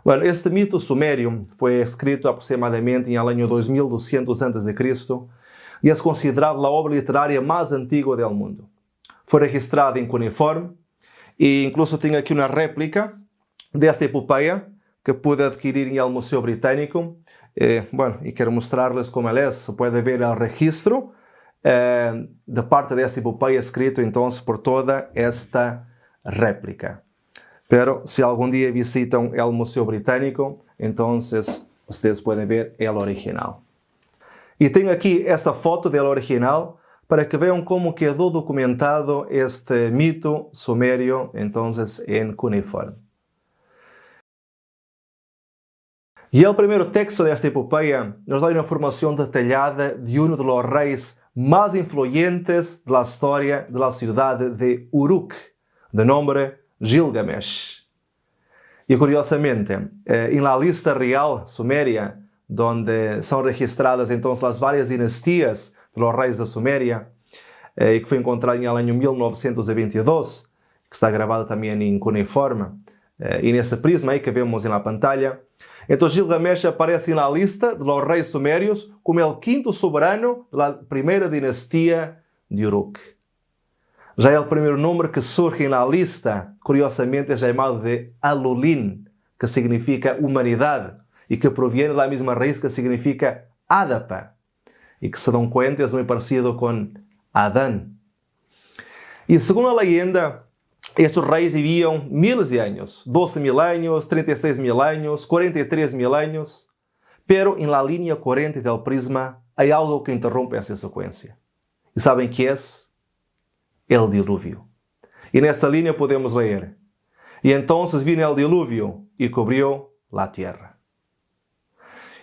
Bueno, este mito sumério foi escrito aproximadamente em año 2200 a.C. e é considerado a obra literária mais antiga do mundo. Foi registrado em cuneiforme e incluso tenho aqui uma réplica desta epopeia que pude adquirir em el Museu Britânico. E quero mostrar-lhes como ela é. Se pode ver o registro de parte desta epopeia escrito então por toda esta réplica. Pero se algum dia visitam o Museu Britânico, então vocês podem ver o original. E tenho aqui esta foto do original para que vejam como quedou documentado este mito sumério, então, em cuneiforme. E o primeiro texto desta epopeia nos dá uma informação detalhada de um dos reis mais influentes da história da cidade de Uruk, de nome Gilgamesh. E curiosamente, em la lista real suméria, onde são registradas então as várias dinastias dos reis da Suméria, e que foi encontrada em ano 1922, que está gravada também em cuneiforme, e nesse prisma aí que vemos na pantalla. Então Gilgamesh aparece na lista dos reis sumérios como o quinto soberano da primeira dinastia de Uruk. Já é o primeiro nome que surge na lista, curiosamente é chamado de Alulin, que significa humanidade, e que proviene da mesma raiz que significa Adapa, e que se dão conta é muito parecido com Adão. E segundo a leyenda, estes reis viviam miles de anos, 12.000 anos, 36.000 anos, 43.000 anos, pero em la línea corrente del prisma há algo que interrompe essa sequência. E sabem que é? El dilúvio. E nesta linha podemos ler: E então vino el dilúvio e cobriu a terra.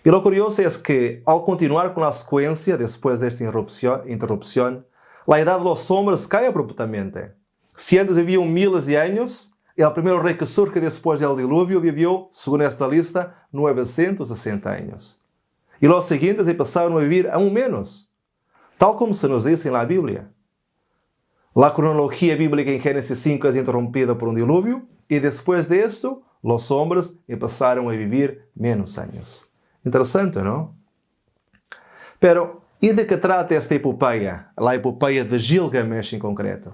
E o curioso é que, ao continuar com a sequência, depois desta interrupção, a idade dos homens cai abruptamente. Se antes viviam miles de anos, o primeiro rei que surge depois do dilúvio viveu, segundo esta lista, 960 anos. E os seguintes passaram a viver aún menos, tal como se nos diz na Bíblia. A cronologia bíblica em Gênesis 5 é interrompida por um dilúvio, e depois disto, os homens passaram a viver menos anos. Interessante, não? Pero, e de que trata esta epopeia? A epopeia de Gilgamesh em concreto.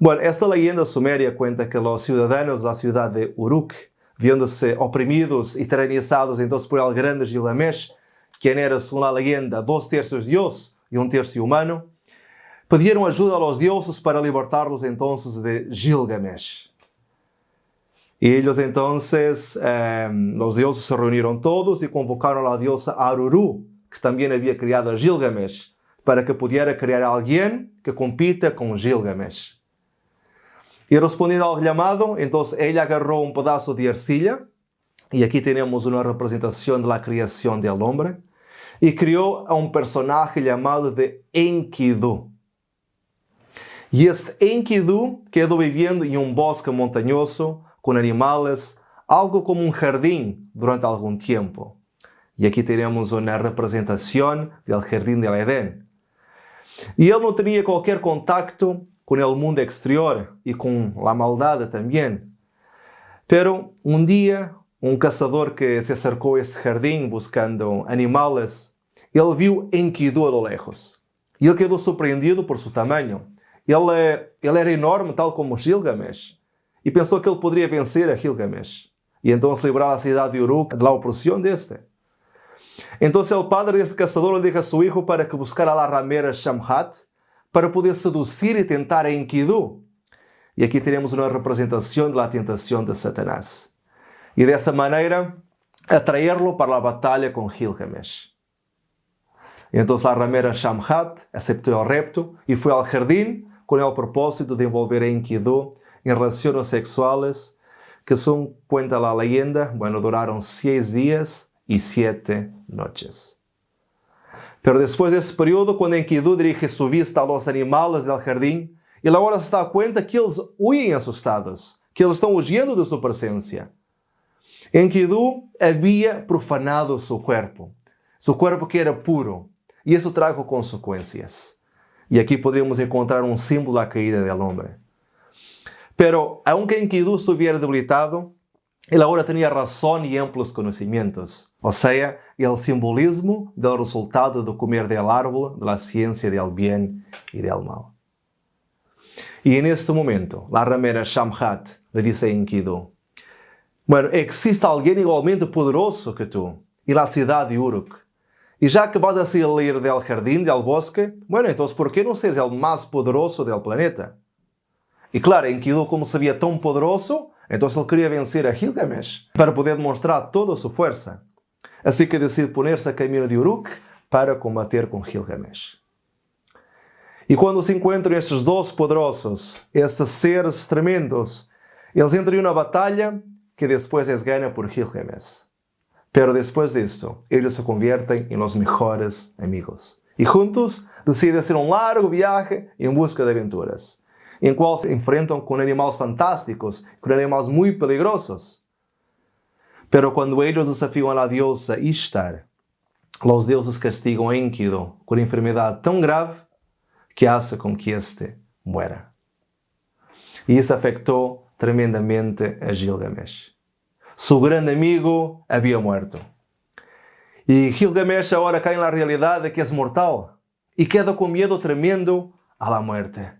Bueno, esta leyenda suméria cuenta que os cidadãos da cidade de Uruk, viendo-se oprimidos e tiranizados entonces por el grande Gilgamesh, quien era, según la leyenda, 2/3 Dios e 1/3 humano, pediram ajuda aos deuses para libertar-los entonces de Gilgamesh. E eles entonces, os deuses se reuniram todos e convocaram a diosa Aruru, que também havia criado a Gilgamesh, para que pudiera criar alguém que compita com Gilgamesh. E respondendo ao chamado, então ele agarrou um pedaço de arcilla, e aqui temos uma representação da criação do homem, e criou um personagem chamado de Enkidu. E este Enkidu quedou vivendo em um bosque montanhoso, com animais, algo como um jardim durante algum tempo. E aqui temos uma representação do jardim de Edén. E ele não tinha qualquer contacto com o mundo exterior e com a maldade também. Pero um dia, um caçador que se acercou a esse jardim buscando animais, ele viu Enkidu a lo lejos. E ele quedou surpreendido por seu tamanho. Ele era enorme, tal como Gilgamesh, e pensou que ele poderia vencer a Gilgamesh. E então se livrar a cidade de Uruk da opressão deste. Então o padre deste caçador lhe disse a seu filho para que buscara a ramera Shamhat para poder seduzir e tentar a Enkidu. E aqui teremos uma representação da tentação de Satanás. E dessa maneira, atraí-lo para a batalha com Gilgamesh. Então a ramera Shamhat aceitou o repto e foi ao jardim com o propósito de envolver a Enkidu em relações sexuais que, según cuenta la leyenda, duraron 6 dias e 7 noches. Pero después desse período, quando Enkidu dirige sua vista a los animales del jardín, ele agora se dá conta que eles huem assustados, que eles estão huyendo de sua presença. Enkidu havia profanado seu corpo que era puro, e isso trajo consequências. E aqui podemos encontrar um símbolo da caída do homem. Pero, aunque Enkidu estuviera debilitado, Ele agora tinha razão e amplos conhecimentos, ou seja, el simbolismo do resultado de comer del árbol de la ciencia del bien y del mal. E neste momento, a ramera Shamhat le dice a Enkidu: bueno, existe alguém igualmente poderoso que tu, e la cidade de Uruk. E já que vas a sair del jardim, del bosque, bueno, então por que não seres o mais poderoso del planeta? E claro, Enkidu, como se via tão poderoso, então ele queria vencer a Gilgamesh para poder demonstrar toda a sua força. Assim que decide poner-se a caminho de Uruk para combater com Gilgamesh. E quando se encontram estes dois poderosos, estes seres tremendos, eles entram em uma batalha que depois é ganha por Gilgamesh. Pero depois disto, eles se convertem em os melhores amigos. E juntos decidem fazer um largo viaje em busca de aventuras, em qual se enfrentam com animais fantásticos, com animais muito peligrosos. Pero quando eles desafiam a deusa Ishtar, os deuses castigam a Enkidu com uma enfermidade tão grave que hace com que este muera. E isso afetou tremendamente a Gilgamesh. Seu grande amigo havia morto. E Gilgamesh agora cai na realidade que é mortal e queda com medo tremendo à la muerte.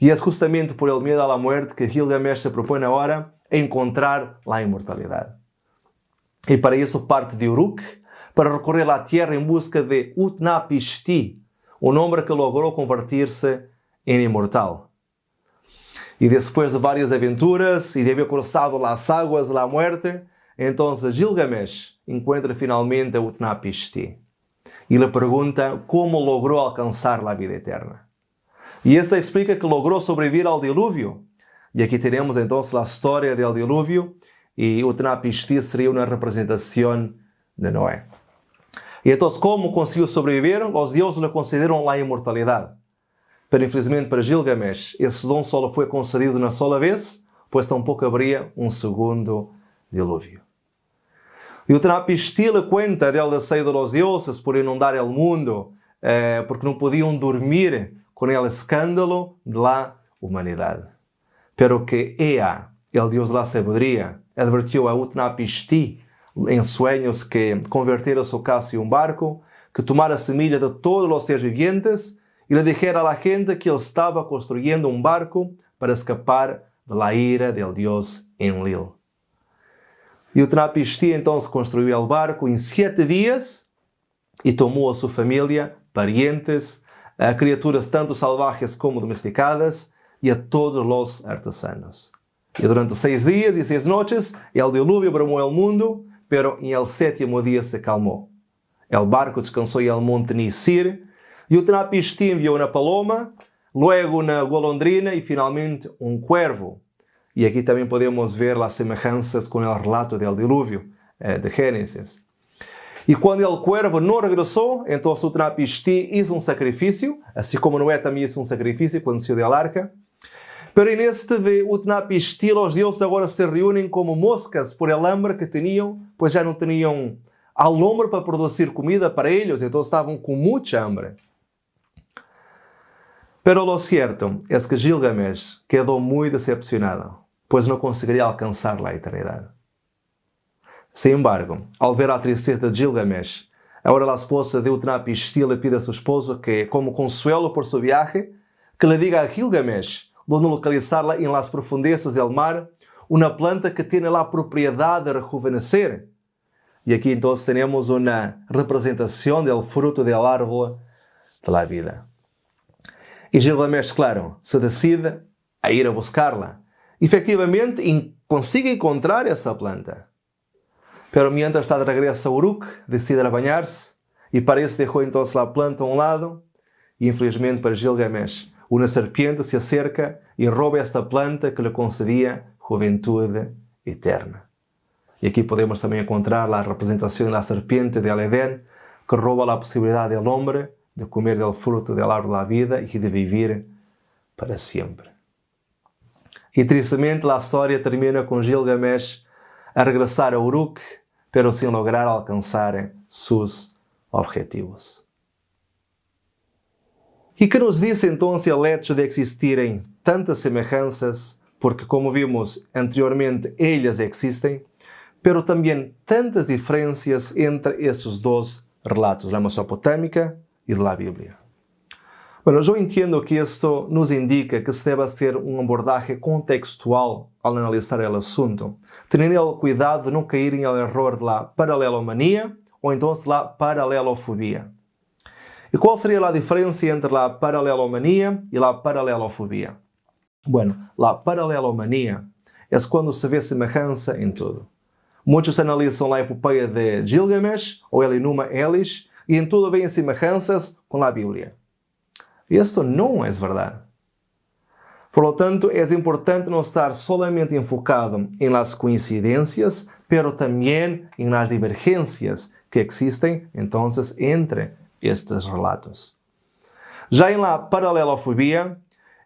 E é justamente por el medo à la muerte que Gilgamesh se propõe agora a encontrar a imortalidade. E para isso parte de Uruk para recorrer à terra em busca de Utnapishti, um homem que logrou convertir-se em imortal. E depois de várias aventuras e de haver cruzado as águas da morte, então Gilgamesh encontra finalmente a Utnapishti. E lhe pergunta como logrou alcançar a vida eterna. E esta explica que logrou sobreviver ao dilúvio. E aqui teremos então a história do dilúvio e Utnapishti seria uma representação de Noé. E então, como conseguiu sobreviver, os deuses lhe concederam a imortalidade. Pero infelizmente para Gilgamesh, esse dom só foi concedido uma sola vez, pois tampouco haveria um segundo dilúvio. E Utnapishti lhe conta del desejo de los deuses por inundar o mundo, porque não podiam dormir com o escândalo da humanidade. Pero que Ea, o deus da sabedoria, advertiu a Utnapishti em sonhos que convertera su casa em um barco, que tomara a semilla de todos os seres vivientes e lhe dijera a la gente que ele estava construindo um barco para escapar da ira del Deus Enlil. E Utnapishti então construiu o barco em 7 dias e tomou a sua família, parientes, a criaturas tanto salvajes como domesticadas e a todos os artesanos. E durante 6 dias e 6 noites, o dilúvio abrumou o mundo, pero em el 7º dia se calmou. O barco descansou em el monte Nisir, e Utnapishti enviou uma paloma, luego uma golondrina e finalmente um cuervo. E aqui também podemos ver as semelhanças com o relato do dilúvio de Gênesis. E quando o cuervo não regressou, então Utnapishti hizo um sacrifício, assim como Noé também hizo um sacrifício quando saiu da arca. Pero neste de Utnapishti, os deuses agora se reúnem como moscas por el hambre que tinham, pois já não tinham al hombre para produzir comida para eles, então estavam com muita hambre. Pero lo cierto es que Gilgamesh quedou muito decepcionado, pois não conseguiria alcançar a eternidade. Sin embargo, ao ver a tristeza de Gilgamesh, agora a esposa de Utnapishti le pide a seu esposo que, como consuelo por seu viaje, que le diga a Gilgamesh donde localizarla en las profundezas del mar, una planta que tiene la propiedad de rejuvenecer. Y aquí entonces tenemos una representación del fruto del árbol de la vida. Y Gilgamesh, claro, se decide a ir a buscarla. Efectivamente, consigue encontrar essa planta. Pero mientras está de regreso a Uruk, decide bañarse, y para eso dejó entonces la planta a un lado, y infelizmente para Gilgamesh, uma serpiente se acerca e rouba esta planta que lhe concedia juventude eterna. E aqui podemos também encontrar a representação da serpiente de Edén, que rouba a possibilidade do homem de comer do fruto do árbol da vida e de viver para sempre. E tristemente a história termina com Gilgamesh a regressar a Uruk, pero sem lograr alcançar seus objetivos. E que nos diz então o hecho de existirem tantas semelhanças porque como vimos anteriormente, ellas existen, pero también tantas diferencias entre estos dos relatos, la Mesopotámica y la Biblia. Bueno, yo entiendo que esto nos indica que se debe hacer un abordaje contextual al analizar el asunto, teniendo el cuidado de no caer en el error de la paralelomanía o entonces la paralelofobia. ¿Y cuál sería la diferencia entre la paralelomanía y la paralelofobia? Bueno, la paralelomanía es cuando se ve semejanza en todo. Muchos analizan la epopeia de Gilgamesh o el Enuma Elish y en todo ven semejanzas con la Biblia. Y esto no es verdad. Por lo tanto, es importante no estar solamente enfocado en las coincidencias, pero también en las divergencias que existen entonces entre estos relatos. Ya en la paralelofobia,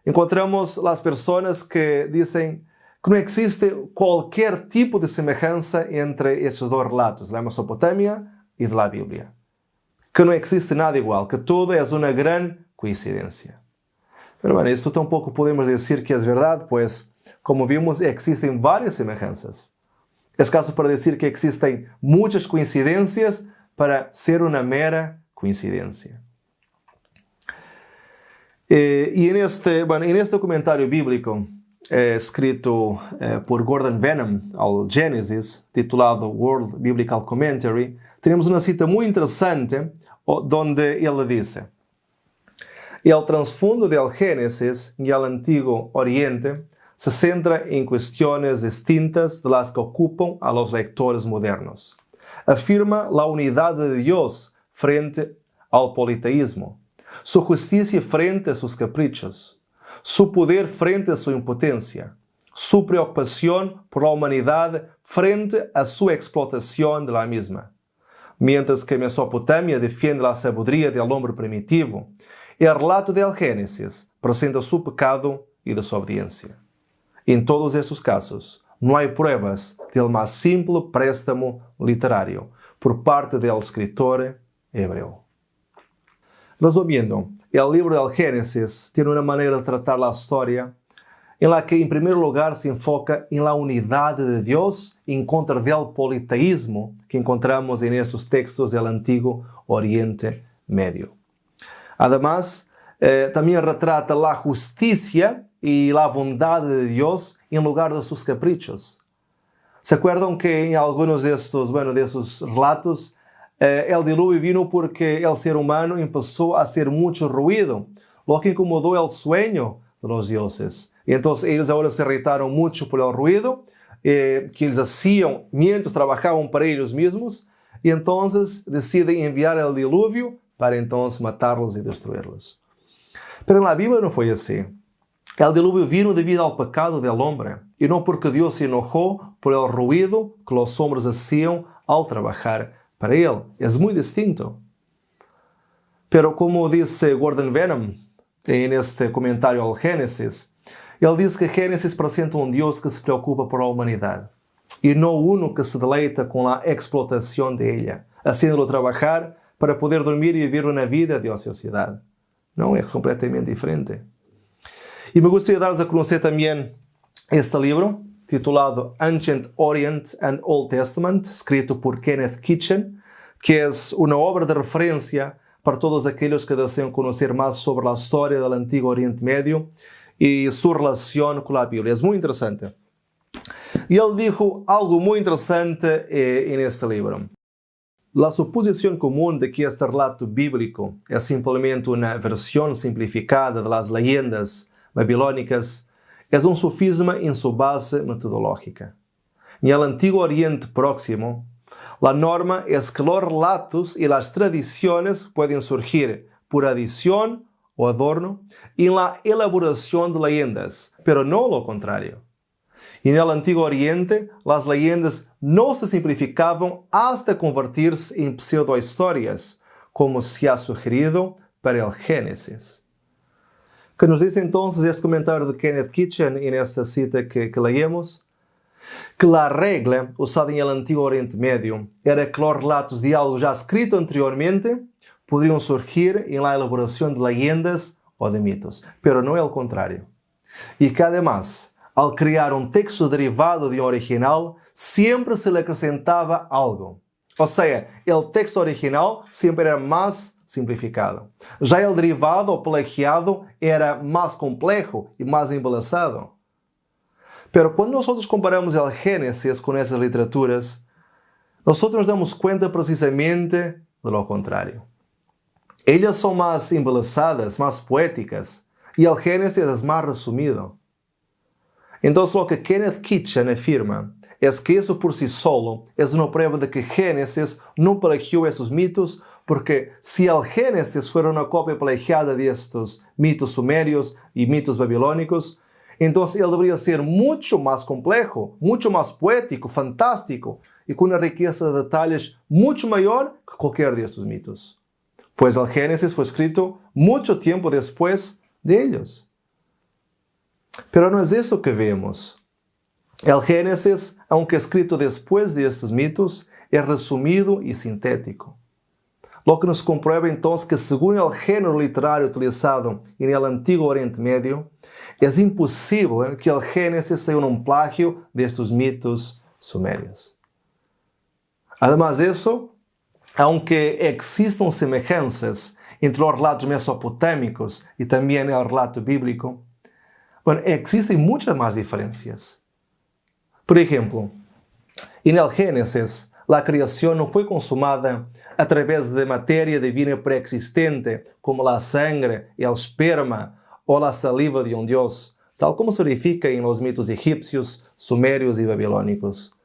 encontramos las personas que dicen que no existe cualquier tipo de semejanza entre estos dos relatos, la Mesopotamia y de la Biblia. Que no existe nada igual, que todo es una gran coincidencia. Pero bueno, esto tampoco podemos decir que es verdad, pues, como vimos, existen varias semejanzas. Es caso para decir que existen muchas coincidencias para ser una mera coincidencia. Y en este comentario bíblico escrito por Gordon Wenham al Génesis, titulado World Biblical Commentary, tenemos una cita muy interesante donde él dice: el trasfondo del Génesis y el Antiguo Oriente se centra en cuestiones distintas de las que ocupan a los lectores modernos. Afirma la unidad de Dios frente al politeísmo, su justicia frente a sus caprichos, su poder frente a su impotencia, su preocupación por la humanidad frente a su explotación de la misma. Mientras que Mesopotamia defiende la sabiduría del hombre primitivo, el relato del Génesis presenta su pecado y desobediencia. En todos estos casos, no hay pruebas del más simple préstamo literario por parte del escritor hebreo. Resumiendo, el libro del Génesis tiene una manera de tratar la historia en la que, en primer lugar, se enfoca en la unidad de Dios en contra del politeísmo que encontramos en esos textos del Antiguo Oriente Medio. Además, también retrata la justicia y la bondad de Dios en lugar de sus caprichos. ¿Se acuerdan que en algunos de esos relatos el diluvio vino porque el ser humano empezó a hacer mucho ruido, lo que incomodó el sueño de los dioses? Y entonces ellos ahora se irritaron mucho por el ruido que ellos hacían mientras trabajaban para ellos mismos, y entonces deciden enviar el diluvio para entonces matarlos y destruirlos. Pero en la Biblia no fue así. El diluvio vino debido al pecado del hombre, y no porque Dios se enojó por el ruido que los hombres hacían al trabajar para él. Es muy distinto. Pero como dice Gordon Wenham en este comentario al Génesis, él dice que Génesis presenta un Dios que se preocupa por la humanidad, y no uno que se deleita con la explotación de ella, haciéndolo trabajar para poder dormir y vivir una vida de ociosidad. No, es completamente diferente. Y me gustaría darles a conocer también este libro, titulado Ancient Orient and Old Testament, escrito por Kenneth Kitchen, que es una obra de referencia para todos aquellos que desean conocer más sobre la historia del Antiguo Oriente Medio y su relación con la Biblia. Es muy interesante. Y él dijo algo muy interesante en este libro. La suposición común de que este relato bíblico es simplemente una versión simplificada de las leyendas babilónicas es un sofisma en su base metodológica. En el Antiguo Oriente Próximo, la norma es que los relatos y las tradiciones pueden surgir por adición o adorno en la elaboración de leyendas, pero no lo contrario. Y en el Antiguo Oriente, las leyendas no se simplificaban hasta convertirse en pseudohistorias, como se ha sugerido para el Génesis. ¿Qué nos dice entonces este comentario de Kenneth Kitchen en esta cita que leemos? Que la regla usada en el Antiguo Oriente Medio era que los relatos de algo ya escrito anteriormente podrían surgir en la elaboración de leyendas o de mitos, pero no el contrario. Y que además al criar un texto derivado de un original, siempre se le acrescentaba algo. O sea, el texto original siempre era más simplificado. Já el derivado o plagiado era más complejo y más embelezado. Pero cuando nosotros comparamos el Génesis con esas literaturas, nosotros nos damos cuenta precisamente de lo contrario. Ellas son más embelezadas, más poéticas, y el Génesis es más resumido. Entonces lo que Kenneth Kitchen afirma es que eso por sí solo es una prueba de que Génesis no plagió esos mitos, porque si el Génesis fuera una copia plagiada de estos mitos sumerios y mitos babilónicos, entonces él debería ser mucho más complejo, mucho más poético, fantástico y con una riqueza de detalles mucho mayor que cualquier de estos mitos. Pues el Génesis fue escrito mucho tiempo después de ellos. Pero no es eso que vemos. El Génesis, aunque escrito después de estos mitos, es resumido y sintético. Lo que nos comprueba entonces que según el género literario utilizado en el Antiguo Oriente Medio, es imposible que el Génesis sea un plagio de estos mitos sumerios. Además de eso, aunque existan semejanzas entre los relatos mesopotâmicos y también el relato bíblico, existen muchas más diferencias. Por ejemplo, en el Génesis, la creación no fue consumada a través de materia divina preexistente, como la sangre, el esperma o la saliva de un dios, tal como se verifica en los mitos egipcios, sumerios y babilónicos.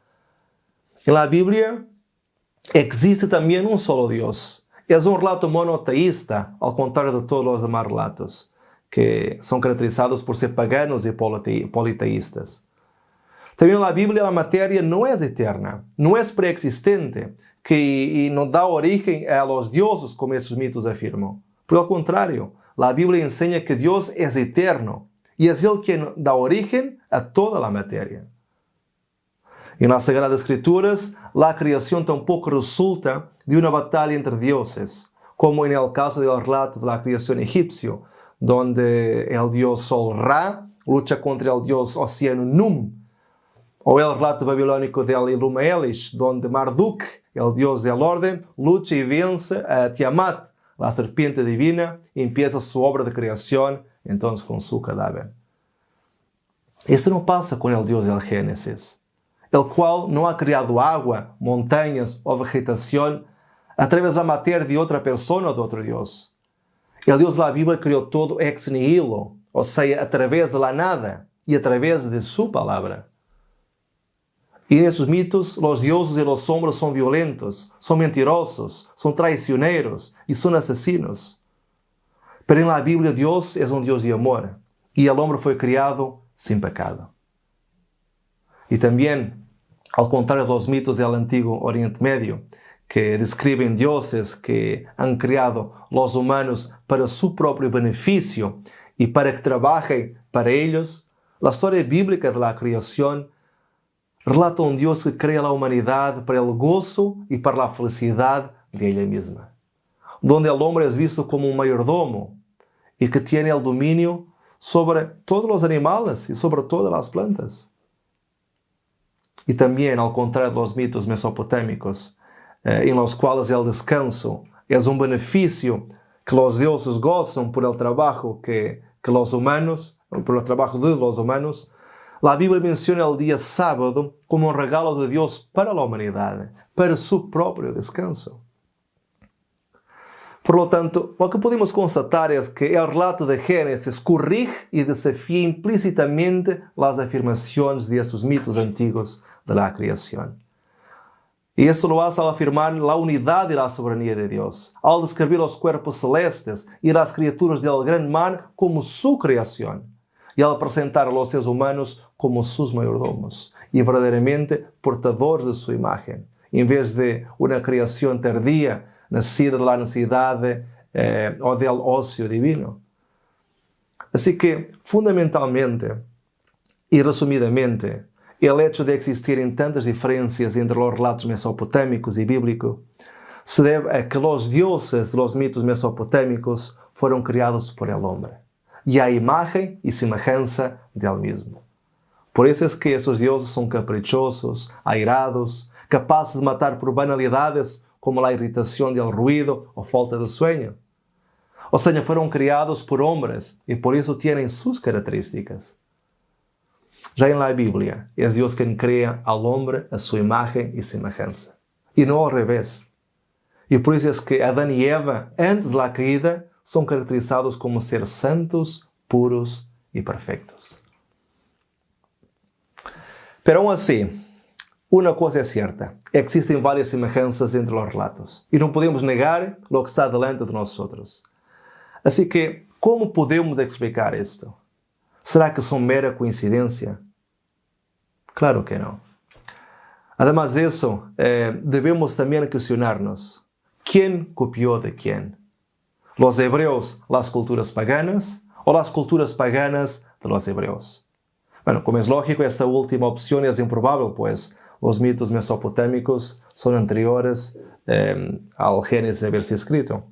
En la Biblia existe también un solo Dios. Es un relato monoteísta, al contrario de todos los demás relatos, que son caracterizados por ser paganos y politeístas. También en la Biblia la materia no es eterna, no es preexistente, que no da origen a los dioses como esos mitos afirman. Por el contrario, la Biblia enseña que Dios es eterno y es Él quien da origen a toda la materia. En las Sagradas Escrituras, la creación tampoco resulta de una batalla entre dioses, como en el caso del relato de la creación egipcio, donde el dios Sol Ra lucha contra el dios Océano Num, o el relato babilónico del Enuma Elish, donde Marduk, el dios del orden, lucha y vence a Tiamat, la serpiente divina, y empieza su obra de creación, entonces con su cadáver. Eso no pasa con el Dios del Génesis, el cual no ha creado agua, montañas o vegetación a través de la materia de otra persona o de otro Dios. El Dios de la Biblia creó todo ex nihilo, o sea, a través de la nada y a través de su palabra. Y en esos mitos, los dioses y los hombres son violentos, son mentirosos, son traicioneros y son asesinos. Pero en la Biblia Dios es un Dios de amor y el hombre fue criado sin pecado. Y también, al contrario de los mitos del Antiguo Oriente Medio, que describen dioses que han creado los humanos para su propio beneficio y para que trabajen para ellos, la historia bíblica de la creación relata un Dios que crea la humanidad para el gozo y para la felicidad de ella misma, donde el hombre es visto como un mayordomo y que tiene el dominio sobre todos los animales y sobre todas las plantas. Y también, al contrario de los mitos mesopotâmicos, en los cuales el descanso es un beneficio que los dioses gozan por el trabajo por el trabajo de los humanos, la Biblia menciona el día sábado como un regalo de Dios para la humanidad, para su propio descanso. Por lo tanto, lo que podemos constatar es que el relato de Génesis corrige y desafía implícitamente las afirmaciones de estos mitos antiguos de la creación. Y esto lo hace al afirmar la unidad y la soberanía de Dios, al describir los cuerpos celestes y las criaturas del gran mar como su creación, y al presentar a los seres humanos como sus mayordomos y verdaderamente portadores de su imagen, en vez de una creación tardía, nacida de la necesidad o del ocio divino. Así que, fundamentalmente y resumidamente, el hecho de existirem tantas diferencias entre los relatos mesopotâmicos y bíblicos se debe a que los dioses de los mitos mesopotâmicos fueron criados por el hombre, y a imagen y semejanza del mismo. Por isso é que esses deuses são caprichosos, airados, capazes de matar por banalidades como a irritação del ruído ou falta de sueño. Ou seja, foram criados por homens e por isso têm suas características. Já na Bíblia, é Deus quem cria ao homem a sua imagem e semelhança. E não ao revés. E por isso é que Adão e Eva, antes da queda, são caracterizados como seres santos, puros e perfeitos. Pero aún assim, uma coisa é certa, é que existem várias semelhanças entre os relatos. E não podemos negar o que está delante de nós outros. Assim que, como podemos explicar isto? Será que são mera coincidência? Claro que não. Además disso, devemos também questionar-nos: quem copiou de quem? Os hebreus, as culturas paganas, ou as culturas paganas de los hebreus? Bueno, como é lógico, esta última opção é improvável, pois os mitos mesopotâmicos são anteriores ao Gênesis haber-se escrito.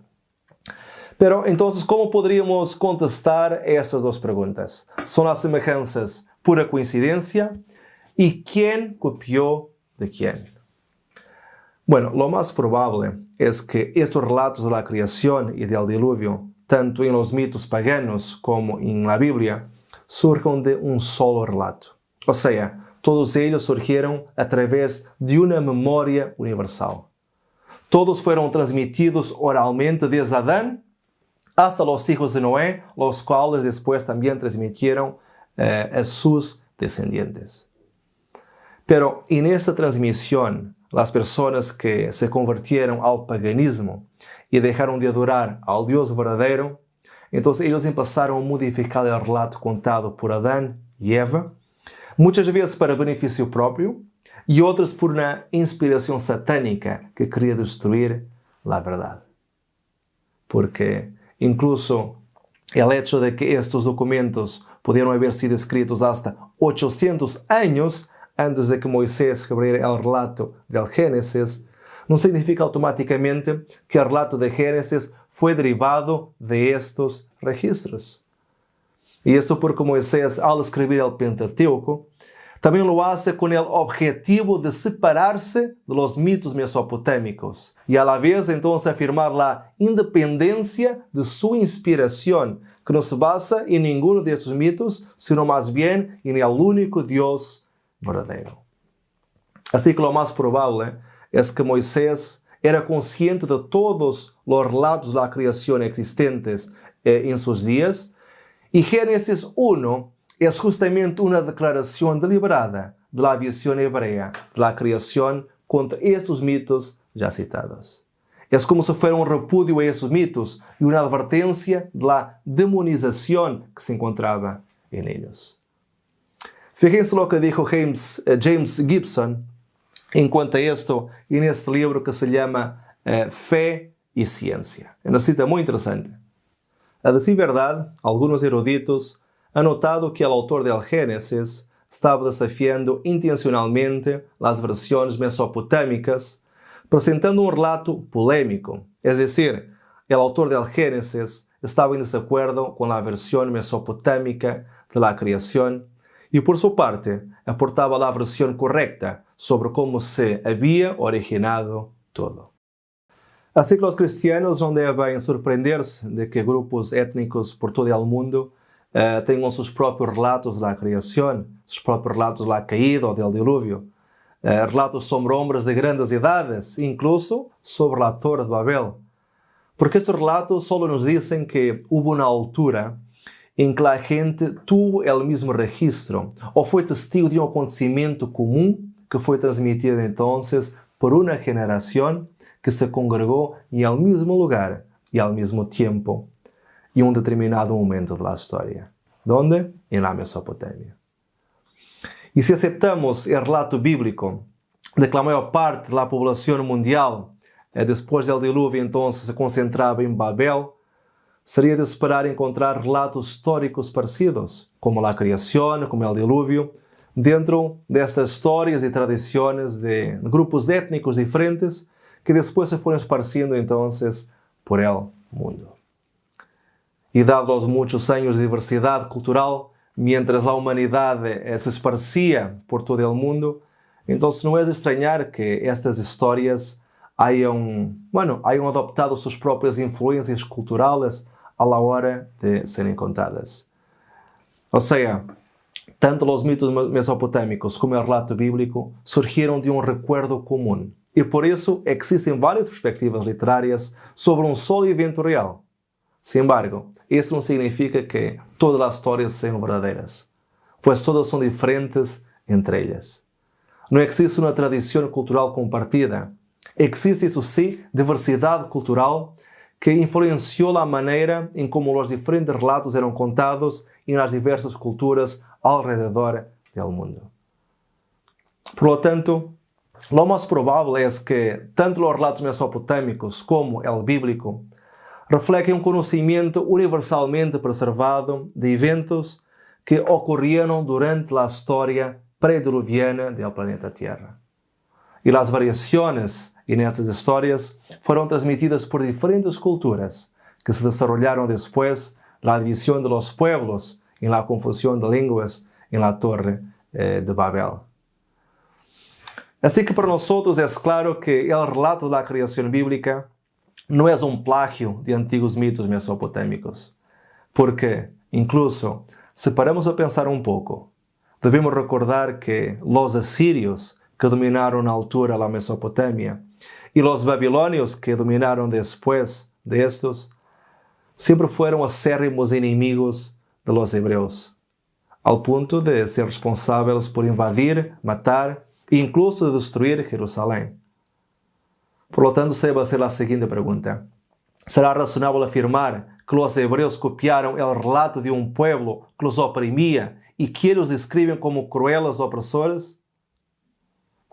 Pero, então, como poderíamos contestar estas duas perguntas? São as semelhanças pura coincidência? E quem copiou de quem? Bueno, lo más probable es que estos relatos de la creación y del diluvio, tanto en los mitos paganos como en la Biblia, surgen de un solo relato. O sea, todos ellos surgieron a través de una memoria universal. Todos fueron transmitidos oralmente desde Adán hasta los hijos de Noé, los cuales después también transmitieron a sus descendientes. Pero en esta transmisión, las personas que se convirtieron al paganismo y dejaron de adorar al Dios verdadero, entonces ellos empezaron a modificar el relato contado por Adán y Eva, muchas veces para beneficio propio y otras por una inspiración satánica que quería destruir la verdad. Porque incluso el hecho de que estos documentos pudieron haber sido escritos hasta 800 años antes de que Moisés escribiera el relato del Génesis, no significa automáticamente que el relato de Génesis fue derivado de estos registros. Y esto porque Moisés, al escribir el Pentateuco, también lo hace con el objetivo de separarse de los mitos mesopotâmicos y a la vez entonces afirmar la independencia de su inspiración, que no se basa en ninguno de estos mitos, sino más bien en el único Dios verdadero. Así que lo más probable es que Moisés era consciente de todos los relatos de la creación existentes en sus días, y Génesis 1 es justamente una declaración deliberada de la visión hebrea de la creación contra estos mitos ya citados. Es como si fuera un repudio a esos mitos y una advertencia de la demonización que se encontraba en ellos. Fíjense lo que dijo James Gibson en cuanto a esto en este libro que se llama Fe y Ciencia. Es una cita muy interesante. A decir verdad, algunos eruditos han notado que el autor del Génesis estaba desafiando intencionalmente las versiones mesopotámicas, presentando un relato polémico. Es decir, el autor del Génesis estaba en desacuerdo con la versión mesopotámica de la creación y por su parte aportaba la versión correcta sobre cómo se había originado todo. Así que los cristianos no deben sorprenderse de que grupos étnicos por todo el mundo tengan sus propios relatos de la creación, sus propios relatos de la caída o del diluvio, relatos sobre hombres de grandes edades, incluso sobre la Torre de Babel. Porque estos relatos solo nos dicen que hubo una altura en que la gente tuvo el mismo registro o fue testigo de un acontecimiento común que fue transmitido entonces por una generación que se congregó en el mismo lugar y al mismo tiempo en un determinado momento de la historia. ¿Dónde? En la Mesopotamia. Y si aceptamos el relato bíblico de que la mayor parte de la población mundial después del diluvio entonces se concentraba en Babel, sería de esperar encontrar relatos históricos parecidos, como la creación, como el diluvio, dentro de estas historias y tradiciones de grupos étnicos diferentes que después se fueron esparciendo entonces por el mundo. Y dados los muchos años de diversidad cultural, mientras a humanidade se esparcia por todo o mundo. Então não é de estranhar que estas histórias hayan adoptado suas próprias influências culturais a la hora de serem contadas. Ou seja, tanto os mitos mesopotâmicos como o relato bíblico surgiram de um recuerdo comum. E por isso existem várias perspectivas literárias sobre um só evento real. Sin embargo, isso não significa que todas as histórias sejam verdadeiras, pois todas são diferentes entre elas. Não existe uma tradição cultural compartida. Existe, isso sim, diversidade cultural que influenciou a maneira em como os diferentes relatos eram contados nas diversas culturas ao redor do mundo. Por lo tanto, lo mais provável é que tanto os relatos mesopotâmicos como o bíblico refletem um conhecimento universalmente preservado de eventos que ocorreram durante a história pré-diluviana do planeta Terra. E as variações nestas histórias foram transmitidas por diferentes culturas que se desarrollaron depois da divisão de los pueblos em la confusão de línguas em la Torre de Babel. Assim que para nós é claro que o relato da criação bíblica não é um plágio de antigos mitos mesopotâmicos, porque, incluso, se paramos a pensar um pouco, devemos recordar que os assírios, que dominaram na altura a Mesopotâmia, e os babilônios, que dominaram depois destes, sempre foram acérrimos inimigos de los hebreus, ao ponto de ser responsáveis por invadir, matar e incluso de destruir Jerusalém. Por lo tanto, se debe hacer a seguinte pergunta: será razonável afirmar que os hebreus copiaram o relato de um pueblo que os oprimia e que eles descrevem como crueles opressores?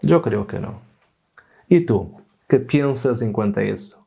Eu creio que não. E tu, que pensas enquanto a isto?